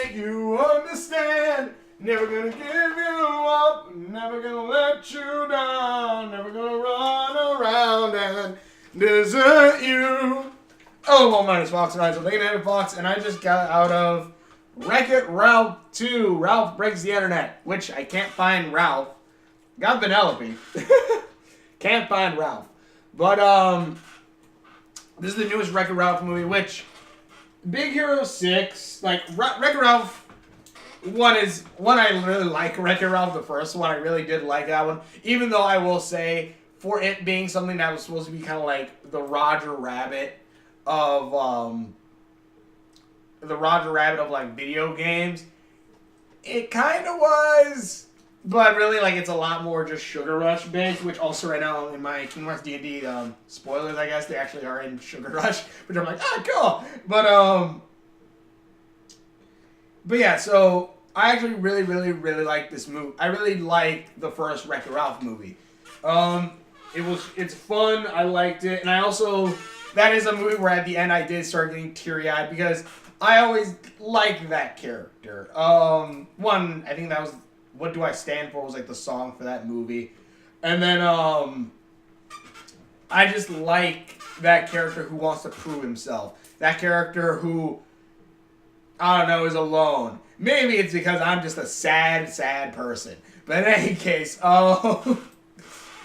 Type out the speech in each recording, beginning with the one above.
make you understand. Never gonna give you up, never gonna let you down, never gonna run around and desert you. Oh, well, my name is Fox, and I'm Big Fox, and I just got out of Wreck-It Ralph 2, Ralph Breaks the Internet, which I can't find Ralph. Got Vanellope. Can't find Ralph. But, this is the newest Wreck-It Ralph movie, which, Big Hero 6, like, Wreck-It Ralph 1 is, I really like Wreck-It Ralph, the first one, I really did like that one, even though I will say, for it being something that was supposed to be kind of like the Roger Rabbit of, like, video games, it kind of was, but really, like, it's a lot more just Sugar Rush based, which also right now in my Kingdom Hearts D&D, spoilers, I guess, they actually are in Sugar Rush, which I'm like, cool, but yeah, so I actually really, really, really like this movie. I really like the first Wreck-It Ralph movie. It's fun, I liked it, and I also, that is a movie where at the end I did start getting teary-eyed because I always liked that character. One, I think that was What Do I Stand For was like the song for that movie. And then, I just like that character who wants to prove himself. That character who, I don't know, is alone. Maybe it's because I'm just a sad, sad person. But in any case, that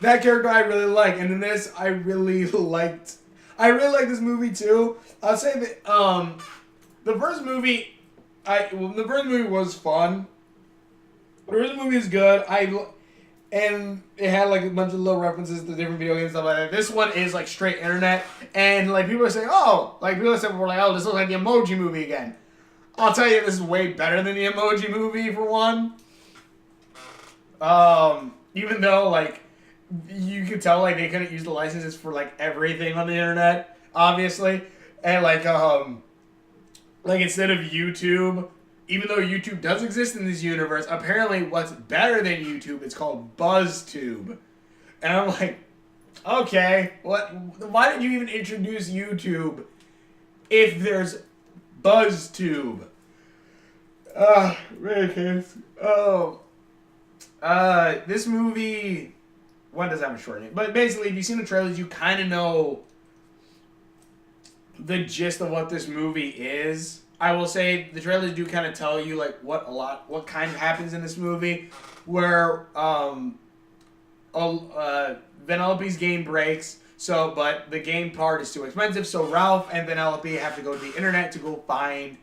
character I really like. And in this, I really like this movie too. I'll say that, the first movie was fun. The first movie is good. And it had like a bunch of little references to different video games and stuff like that. This one is like straight internet. And like people are saying, this looks like the Emoji Movie again. I'll tell you, this is way better than the Emoji Movie, for one. Even though, like, you could tell, like, they couldn't use the licenses for, like, everything on the internet, obviously. And, like, instead of YouTube, even though YouTube does exist in this universe, apparently what's better than YouTube, it's called BuzzTube. And I'm like, okay, why did you even introduce YouTube if there's BuzzTube? This movie, one does have a short name, but basically, if you've seen the trailers, you kind of know the gist of what this movie is. I will say the trailers do kind of tell you like what kind of happens in this movie, where Vanellope's game breaks. But the game part is too expensive, so Ralph and Vanellope have to go to the internet to go find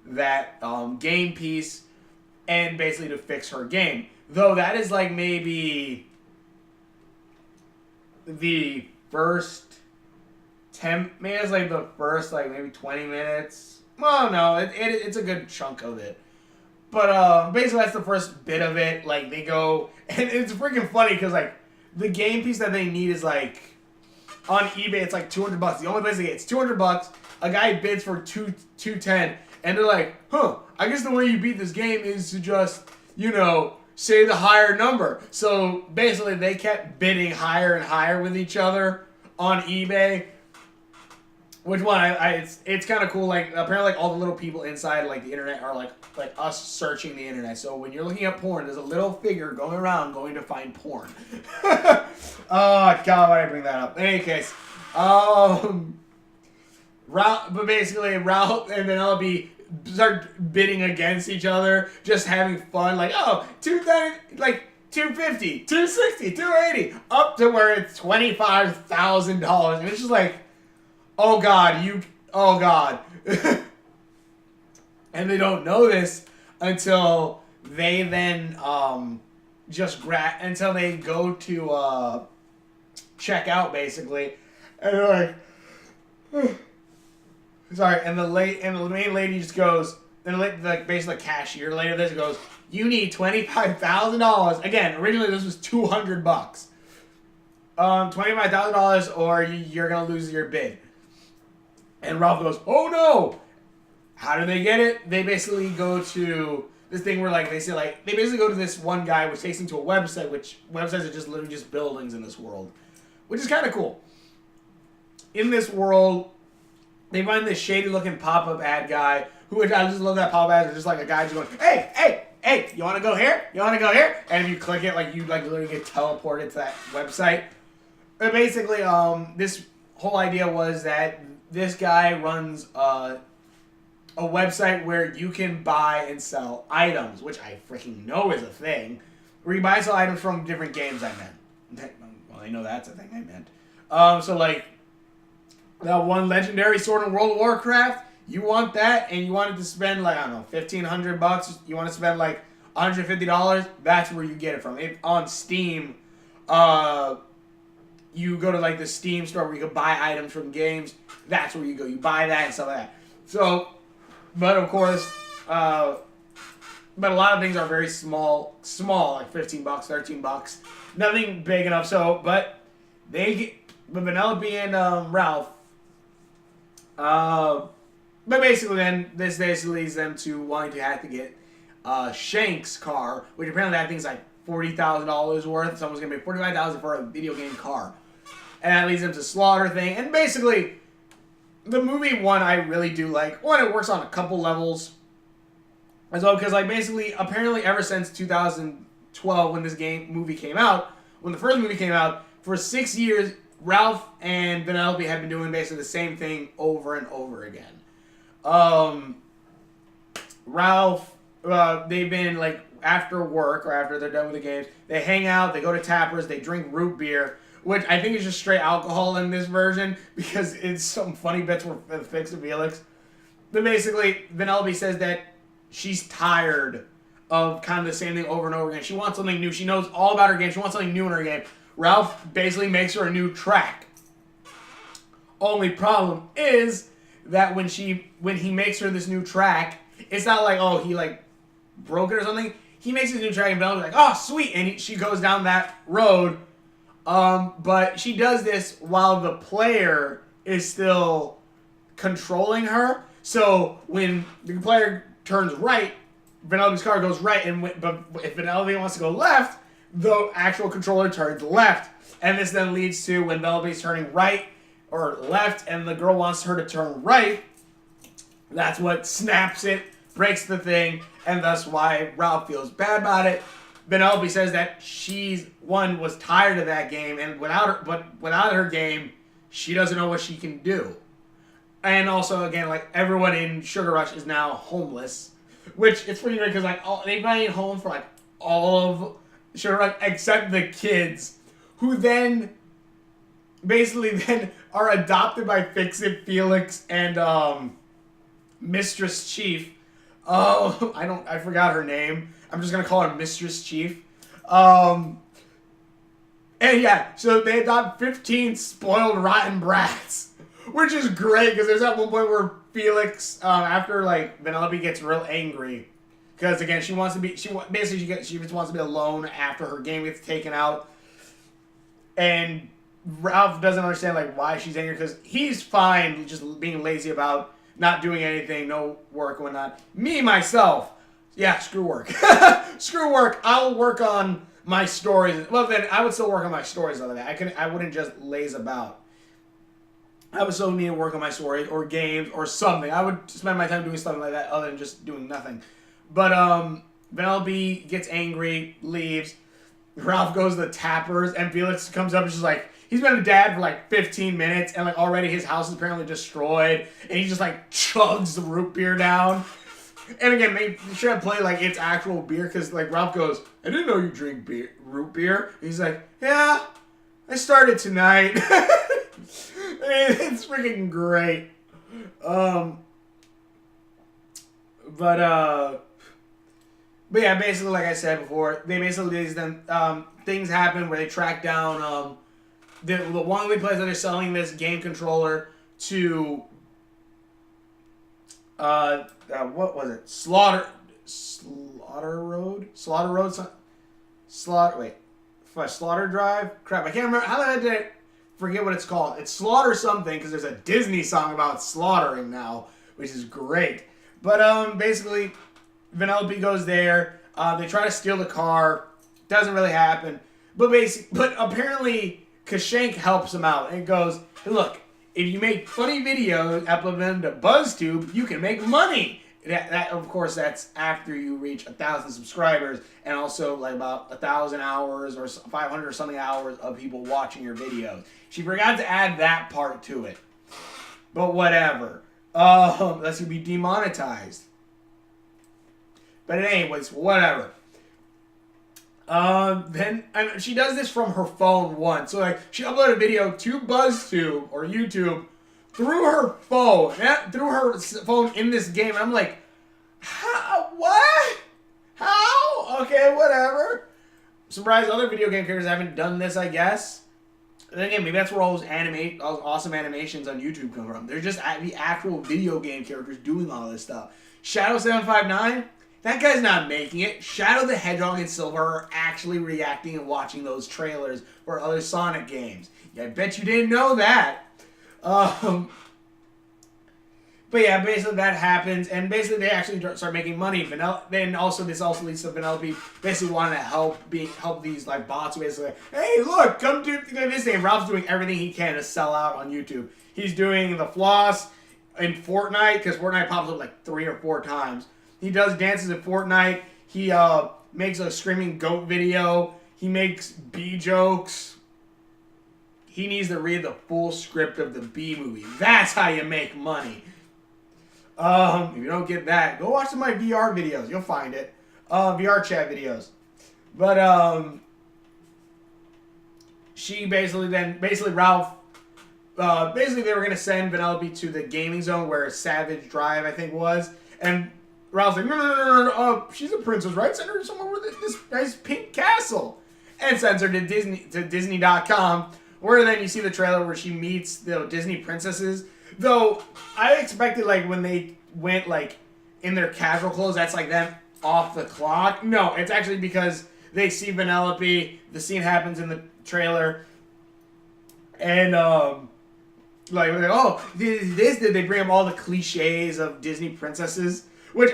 that game piece and basically to fix her game. Though that is like maybe the first 10, maybe it's like the first like maybe 20 minutes. Well, no, it's a good chunk of it. But basically that's the first bit of it. Like they go, and it's freaking funny because like the game piece that they need is like, on eBay, it's like $200. The only place they get it's $200. A guy bids for $210, and they're like, I guess the way you beat this game is to just, say the higher number. So basically, they kept bidding higher and higher with each other on eBay. Which one? It's kind of cool. Like apparently, like all the little people inside like the internet are like us searching the internet. So when you're looking at porn, there's a little figure going around going to find porn. Oh God, why did I bring that up? In any case, Ralph and Vanellope start bidding against each other, just having fun. Like, $230, like $250, $260, $280, up to where it's $25,000, and it's just like, oh God. And they don't know this until they then until they go to check out basically, and they're like, sorry, and the main lady just goes, and basically the cashier lady this goes, you need $25,000. Again, originally this was $200. $25,000 or you're gonna lose your bid. And Ralph goes, oh no! How do they get it? They basically go to this thing where they basically go to this one guy which takes them to a website, which websites are just literally just buildings in this world. Which is kind of cool. In this world, they find this shady looking pop-up ad guy Which I just love that pop ads are just like a guy just going, hey, hey, hey, you want to go here? You want to go here? And if you click it, like you like literally get teleported to that website. But basically, this whole idea was that this guy runs a website where you can buy and sell items, which I freaking know is a thing. Where you buy and sell items from different games, I meant. Well, I know that's a thing I meant. So, like, that one legendary sword in World of Warcraft, you want that, and you wanted to spend, like, I don't know, $1,500, you want to spend, like, $150, that's where you get it from. On Steam, you go to, like, the Steam store where you can buy items from games, that's where you go. You buy that and stuff like that. So, but, of course, but a lot of things are very small, like $15, $13. Nothing big enough. So, but Vanellope and Ralph. But basically, then this basically leads them to wanting to have to get Shank's car, which apparently that thing's like $40,000 worth. Someone's gonna pay $45,000 for a video game car, and that leads them to Slaughter thing. And basically, the movie one I really do like. One, it works on a couple levels. As well, because like basically, apparently, ever since 2012, when this movie came out, when the first movie came out, for 6 years, Ralph and Vanellope have been doing basically the same thing over and over again. Ralph, they've been like after work or after they're done with the games, they hang out, they go to tappers, they drink root beer, which I think is just straight alcohol in this version because it's some funny bits with Fix and Felix. But basically, Vanellope says that she's tired of kind of the same thing over and over again. She wants something new. She knows all about her game. She wants something new in her game. Ralph basically makes her a new track. Only problem is that when he makes her this new track, it's not like, oh, he like broke it or something. He makes this new track and Vanellope's like, oh, sweet. And she goes down that road. But she does this while the player is still controlling her. So when the player turns right, Vanellope's car goes right, but if Vanellope wants to go left, the actual controller turns left. And this then leads to when Vanellope's turning right or left and the girl wants her to turn right, that's what snaps it, breaks the thing, and that's why Ralph feels bad about it. Vanellope says that was tired of that game, and without her game, she doesn't know what she can do. And also, again, like, everyone in Sugar Rush is now homeless. Which, it's pretty weird, because, like, they've been home for, like, all of Sugar Rush, except the kids, who then, basically then, are adopted by Fix-It Felix and, Mistress Chief. I forgot her name. I'm just gonna call her Mistress Chief. And yeah, so they adopt 15 spoiled, rotten brats. Which is great, because there's that one point where Felix, after, like, Vanellope gets real angry. Because, again, she wants to be, she just wants to be alone after her game gets taken out. And Ralph doesn't understand, like, why she's angry, because he's fine just being lazy about not doing anything, no work and whatnot. Me, myself, yeah, screw work. Screw work. I'll work on my stories. Well, then, I would still work on my stories other than that. I wouldn't just laze about. I would still need to work on my stories or games or something. I would spend my time doing something like that other than just doing nothing. But Vanellope gets angry, leaves. Ralph goes to the tappers, and Felix comes up and she's like, he's been a dad for like 15 minutes, and like already his house is apparently destroyed, and he just like chugs the root beer down. And again, they should have played like it's actual beer, because like Ralph goes, I didn't know you drink root beer. And he's like, yeah, I started tonight. It's freaking great. But yeah, basically, like I said before, they basically things happen where they track down the one of the places that they're selling this game controller to what was it? Slaughter Drive. Crap, I can't remember how did I forget what it's called. It's Slaughter something, because there's a Disney song about slaughtering now, which is great. But basically, Vanellope goes there. They try to steal the car. Doesn't really happen. But apparently, Kashank helps him out and goes, hey, look, if you make funny videos, upload them to BuzzTube, you can make money. That of course that's after you reach 1,000 subscribers and also like about 1,000 hours or 500 or something hours of people watching your videos. She forgot to add that part to it, but whatever. That's gonna be demonetized. But anyways, whatever. Then and she does this from her phone once. So like she uploaded a video to BuzzTube or YouTube through her phone, through her phone in this game. And I'm like, how? What? How? Okay, whatever. Surprised other video game characters haven't done this, I guess. And again, maybe that's where all those awesome animations on YouTube come from. They're just the actual video game characters doing all this stuff. Shadow759, that guy's not making it. Shadow the Hedgehog and Silver are actually reacting and watching those trailers for other Sonic games. Yeah, I bet you didn't know that. But yeah, basically that happens, and basically they actually start making money. Then also this also leads to Vanellope basically wanting to help these like bots. Basically, hey, look, come do this thing. Ralph's doing everything he can to sell out on YouTube. He's doing the floss in Fortnite because Fortnite pops up like 3 or 4 times. He does dances in Fortnite. He makes a screaming goat video. He makes bee jokes. He needs to read the full script of the Bee movie. That's how you make money. If you don't get that, go watch some of my VR videos. You'll find it. VR chat videos. But, she basically Ralph, basically they were going to send Vanellope to the gaming zone where Savage Drive, I think, was. And Ralph's like, no, she's a princess, right? Send her somewhere with this nice pink castle. And sends her to Disney.com. Where then you see the trailer where she meets the Disney princesses. Though, I expected, like, when they went, like, in their casual clothes, that's, like, them off the clock. No, it's actually because they see Vanellope, the scene happens in the trailer, and, like, oh, this did they bring up all the cliches of Disney princesses? Which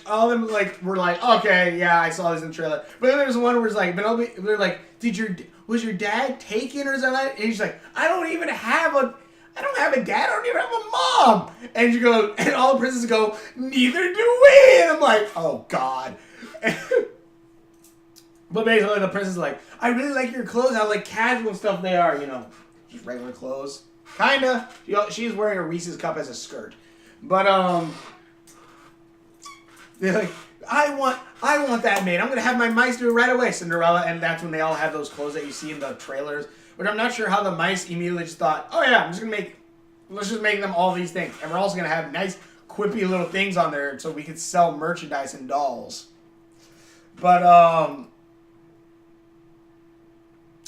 all of them, like, were like, okay, yeah, I saw this in the trailer. But then there's one where it's like, Vanellope, they're like, was your dad taken or something? And he's like, I don't have a dad, I don't even have a mom. And you go, and all the princesses go, neither do we. And I'm like, oh God. But basically the princess is like, I really like your clothes, how like casual stuff they are, you know, just regular clothes. Kinda. She's wearing a Reese's cup as a skirt. But they're like, I want that made. I'm gonna have my mice do it right away, Cinderella. And that's when they all have those clothes that you see in the trailers. But I'm not sure how the mice immediately just thought, oh yeah, let's just make them all these things. And we're also gonna have nice, quippy little things on there so we could sell merchandise and dolls. But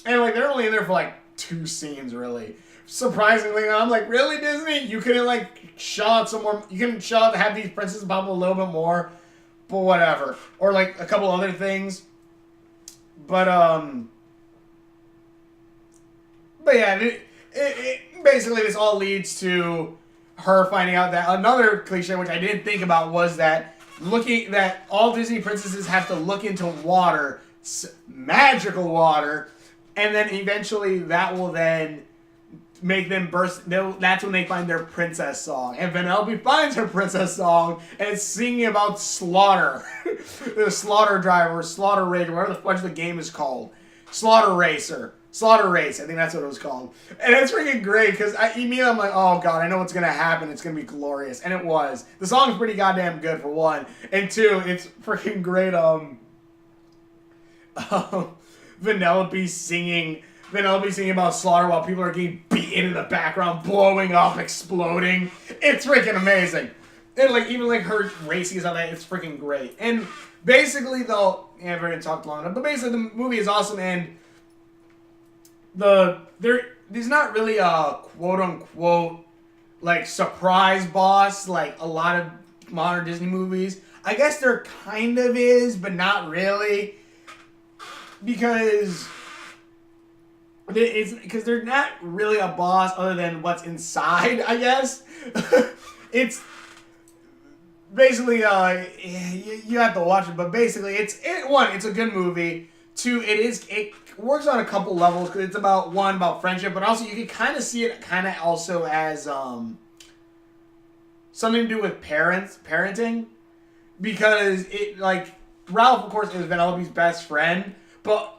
and like they're only in there for like 2 scenes, really. Surprisingly, I'm like, really, Disney? You couldn't like shot some more? You couldn't have these princesses pop a little bit more? But whatever. Or like a couple other things. But yeah, basically this all leads to her finding out that another cliche, which I didn't think about, was that all Disney princesses have to look into water, magical water, and then eventually that will then make them burst. That's when they find their princess song. And Vanellope finds her princess song and it's singing about slaughter. The slaughter driver, slaughter racer, whatever the fudge the game is called. Slaughter Race, I think that's what it was called. And it's freaking great because I'm like, oh God, I know what's going to happen. It's going to be glorious. And it was. The song's pretty goddamn good, for one. And 2, it's freaking great. Vanellope singing about slaughter while people are getting beaten in the background, blowing up, exploding. It's freaking amazing. And like even like her racing and all that, it's freaking great. And basically though, I've already talked long enough, but basically the movie is awesome, and there's not really a quote unquote like surprise boss like a lot of modern Disney movies. I guess there kind of is, but not really. Because they're not really a boss other than what's inside, I guess. It's basically you have to watch it, but basically it's a good movie. 2, it works on a couple levels because it's about friendship, but also you can kind of see it also as something to do with parenting. because it like Ralph, of course, is Vanellope's best friend, but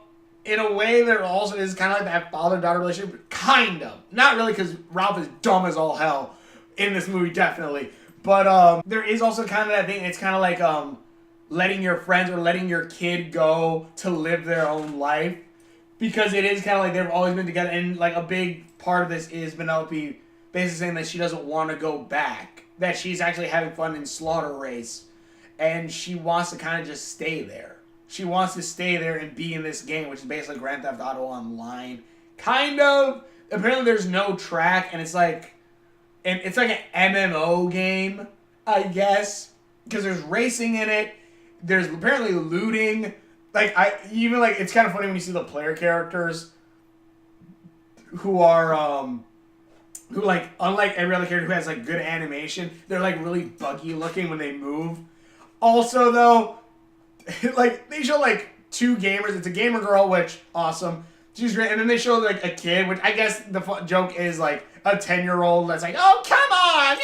in a way there also is kind of like that father-daughter relationship, kind of. Not really, because Ralph is dumb as all hell in this movie, definitely. But there is also kind of that thing. It's kind of like letting your friends or letting your kid go to live their own life, because it is kind of like they've always been together, and like a big part of this is Vanellope basically saying that she doesn't want to go back, that she's actually having fun in Slaughter Race, and she wants to kind of just stay there. She wants to stay there and be in this game, which is basically Grand Theft Auto Online. Kind of. Apparently there's no track, and it's like an MMO game, I guess, because there's racing in it. There's apparently looting. It's kind of funny when you see the player characters who are who, like, unlike every other character who has like good animation, they're like really buggy looking when they move. Also, though, like they show like two gamers. It's a gamer girl, which awesome. She's great, and then they show like a kid, which I guess the joke is like a 10-year-old that's like, "Oh, come on,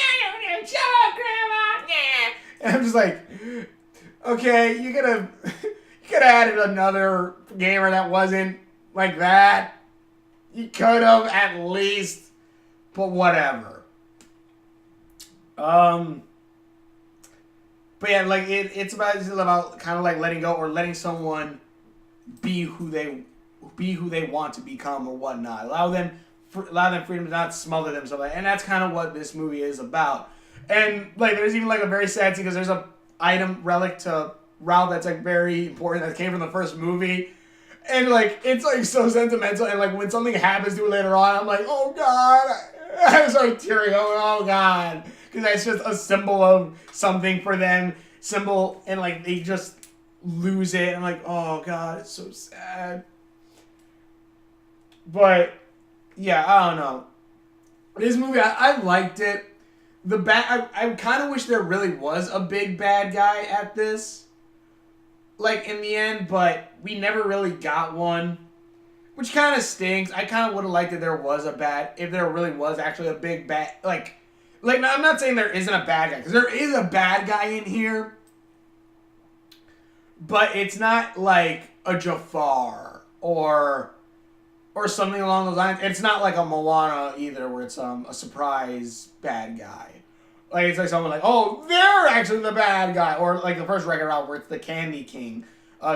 shut up, grandma." And I'm just like, okay, you could have added another gamer that wasn't like that. You could have at least, but whatever. But yeah, like it's about kind of like letting go or letting someone be who they want to become or whatnot. Allow them freedom to not smother themselves, and that's kind of what this movie is about. And like, there's even like a very sad scene because there's a relic to Ralph that's like very important that came from the first movie, and like it's like so sentimental. And like when something happens to it later on, I'm like, oh god, I start tearing. Oh god, because that's just a symbol of something for them. And like they just lose it. I'm like, oh god, it's so sad. But yeah, I don't know. This movie, I liked it. I kind of wish there really was a big bad guy at this, like in the end, but we never really got one, which kind of stinks. I kind of would have liked if there really was actually a big bad, like now, I'm not saying there isn't a bad guy, because there is a bad guy in here, but it's not like a Jafar or something along those lines. It's not like a Moana either, where it's a surprise bad guy. Like, it's like someone like, oh, they're actually the bad guy. Or like the first Wreck-It Ralph, where it's the Candy King.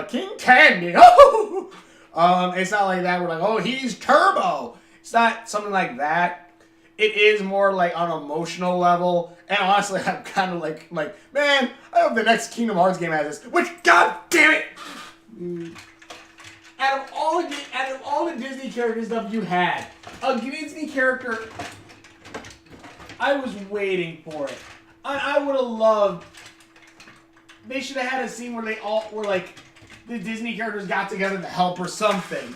King Candy. It's not like that. We're like, oh, he's Turbo. It's not something like that. It is more like on an emotional level. And honestly, I'm kind of like, man, I hope the next Kingdom Hearts game has this. Which, god damn it! Out of all the Disney character stuff you had, a Disney character, I was waiting for it. I would have loved. They should have had a scene where they all were like, the Disney characters got together to help or something.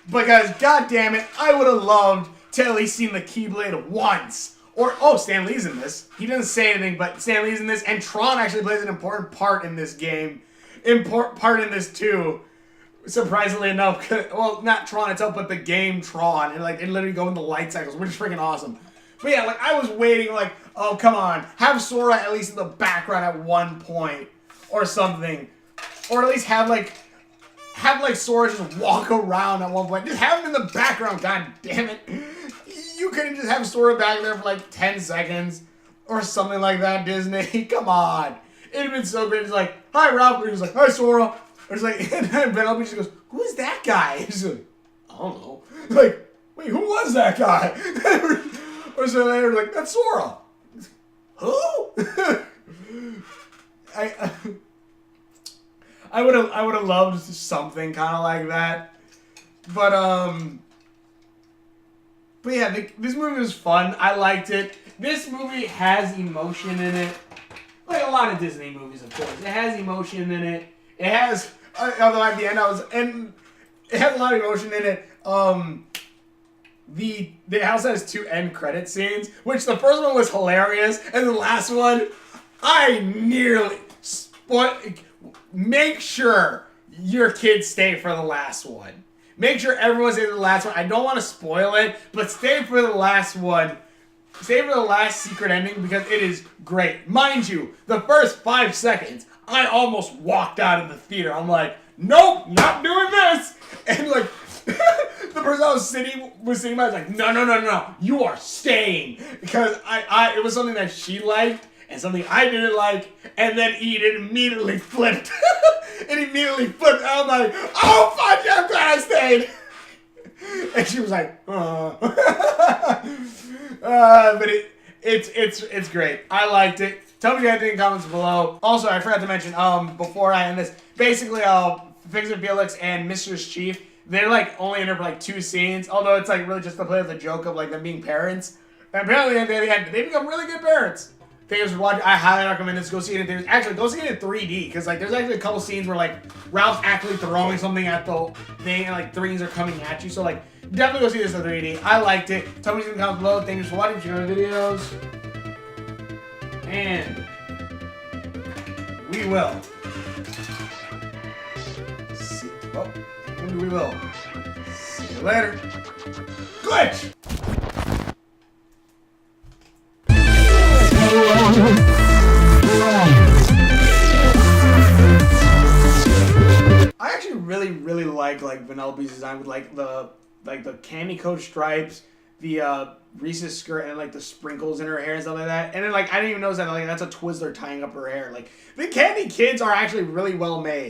Because, god damn it, I would have loved to at least seen the Keyblade once. Or, oh, Stan Lee's in this. He doesn't say anything, but Stan Lee's in this, and Tron actually plays an important part in this game. Part in this too. Surprisingly enough, well, not Tron itself, but the game Tron, and like they literally go into light cycles, which is freaking awesome. But yeah, like I was waiting, like, oh come on, have Sora at least in the background at one point or something, or at least have like Sora just walk around at one point. Just have him in the background. God damn it, you couldn't just have Sora back there for like 10 seconds or something like that, Disney. Come on, it'd have been so great. It's like, hi Ralph, and he's like, hi Sora. It's like, and then Vanellope just goes, who is that guy? He's like, I don't know. Like, wait, who was that guy? Or so later, like, that's Sora. Who? I would have loved something kind of like that. But yeah, this movie was fun. I liked it. This movie has emotion in it. Like a lot of Disney movies, of course. It has emotion in it. It has, although at the end it has a lot of emotion in it. The house has 2 end credit scenes, which the first one was hilarious, and the last one, I nearly make sure your kids stay for the last one. Make sure everyone stays for the last one. I don't want to spoil it, but stay for the last one. Save for the last secret ending because it is great. Mind you, the first 5 seconds, I almost walked out of the theater. I'm like, nope, not doing this. And like, the person I was sitting by was like, no, you are staying. Because it was something that she liked and something I didn't like. And then it immediately flipped. It immediately flipped. And I'm like, oh, fuck yeah, I'm glad I stayed. And she was like, but it's great. I liked it. Tell me what you think in the comments below. Also, I forgot to mention, before I end this, basically, Fix It Felix and Mistress Chief, they're like only in there for like 2 scenes, although it's like really just to play with the joke of like them being parents. And apparently at the end, they become really good parents. Thanks for watching. I highly recommend this. Go see it in theaters. Actually, go see it in 3D, because like there's actually a couple scenes where like Ralph's actually throwing something at the thing and like things are coming at you. So like definitely go see this in 3D. I liked it. Tell me in the comments below. Thanks for watching. Share my videos. And we will see. Well, and we will see you later. Glitch! I actually really like Vanellope's design with like the candy coat stripes, the Reese's skirt, and like the sprinkles in her hair and stuff like that. And then like I didn't even notice that like that's a Twizzler tying up her hair. Like the Candy Kids are actually really well made.